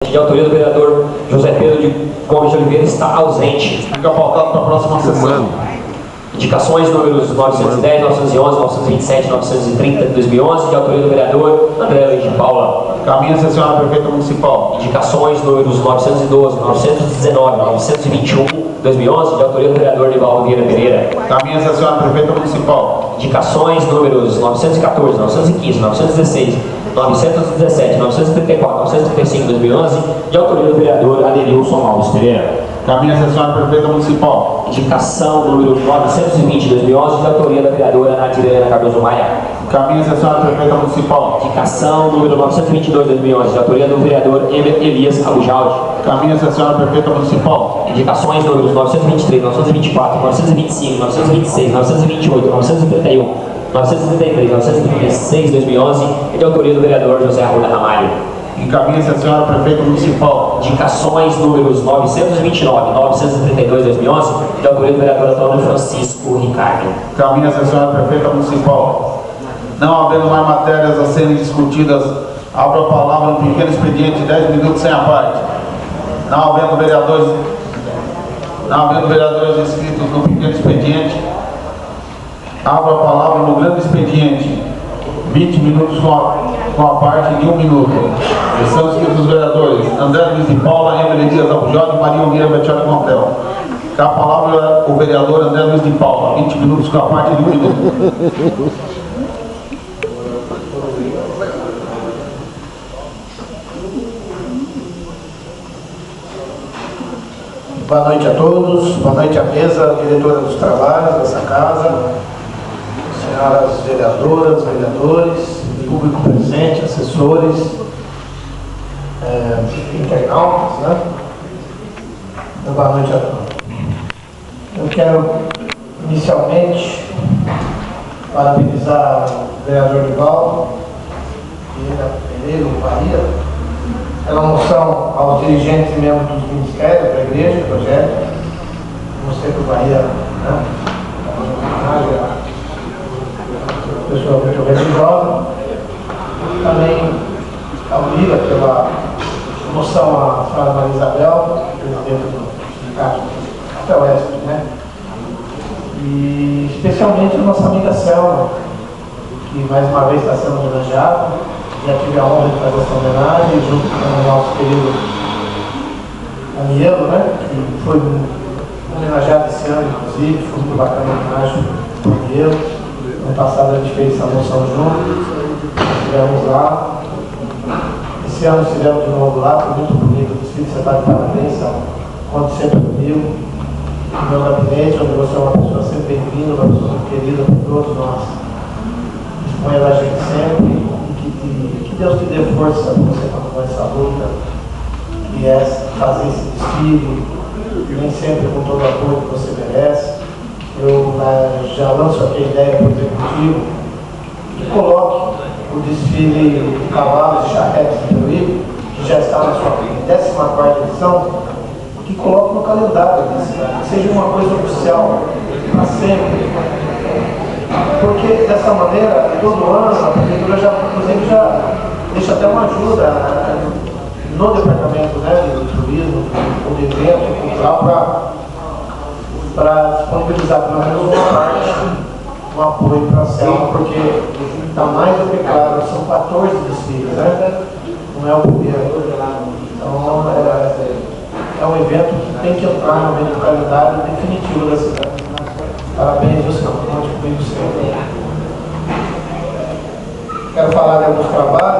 De autoria do vereador José Pedro de Gomes de Oliveira está ausente. Fica pautado para a próxima sessão. Indicações números 910, 911, 927, 930 de 2011, de autoria do vereador André Luiz de Paula. Caminha-se a senhora prefeita municipal. Indicações números 912, 919, 921 de 2011, de autoria do vereador Nivaldo Vieira Pereira. Caminha-se a senhora prefeita municipal. Indicações números 914, 915, 916, 917, 934, 935 de 2011, de autoria do vereador Adenilson Alves Pereira. Caminha-se a senhora prefeita municipal. Indicação número 920 de 2011, de autoria da vereadora Nadirena Cardoso Maia. Caminha-se a senhora prefeita municipal. Indicação número 922 de 2011, de autoria do vereador Elias Abujaldi. Caminha-se a senhora prefeita municipal. Indicações números 923, 924, 925, 926, 928, 931, 933, 936 de 2011, de autoria do vereador José Arruda Ramalho. Encaminha-se a senhora prefeita municipal. Indicações números 929, 932 de 2011, de autoria do vereador Antônio Francisco Ricardo. Caminha-se a senhora prefeita municipal. Não havendo mais matérias a serem discutidas, abro a palavra no pequeno expediente, 10 minutos sem a parte. Não havendo vereadores inscritos no pequeno expediente, abro a palavra no grande expediente, 20 minutos com a parte de 1 minuto. São inscritos os vereadores André Luiz de Paula, Emily Dias Abujaldi e Maria Ungueira Bettioli Montel. Com a palavra o vereador André Luiz de Paula, 20 minutos com a parte de 1 minuto. Boa noite a todos, boa noite à mesa, diretora dos trabalhos dessa casa, senhoras vereadoras, vereadores, público presente, assessores, internautas, né? Então, boa noite a todos. Eu quero, inicialmente, parabenizar o vereador Nivaldo Pereira, Bahia, pela moção aos dirigentes e membros dos ministérios, da igreja, do projeto. Mostrei para o Bahia, né? Pessoa muito religiosa. Também ao Lira pela moção à senhora Maria Isabel, presidente do sindicato até o Oeste, né? E especialmente a nossa amiga Selma, que mais uma vez está sendo homenageada. Já tive a honra de fazer essa homenagem junto com o nosso querido Anielo, né? Que foi homenageado esse ano, inclusive, foi muito bacana a homenagem do Anielo. No passado a gente fez essa moção juntos, estivemos lá. Esse ano estivemos de novo lá, foi muito bonito. O desfile, você está de parabéns, conte sempre comigo. No meu gabinete, onde você é uma pessoa sempre bem-vinda, uma pessoa muito querida por todos nós. Disponha da gente sempre. Que Deus te dê força para você continuar essa luta, que é fazer esse desfile, nem sempre com todo o apoio que você merece. Eu já lanço aqui a ideia para o executivo que coloque o desfile de cavalos e charretes de Peruíbe, que já está na sua 14ª edição, que coloque no calendário da cidade, que seja uma coisa oficial para sempre. Porque dessa maneira, todo ano, a prefeitura já, inclusive, já deixa até uma ajuda no departamento, né, de turismo, ou de evento cultural, para disponibilizar pelo menos uma parte, um apoio para a Selma, porque está mais do que claro, são 14 desfiles, né? Não é o primeiro. Então, é um evento que tem que entrar no meio do calendário definitivo da cidade. Parabéns, Gustavo. Conte comigo sempre. Quero falar de alguns trabalhos.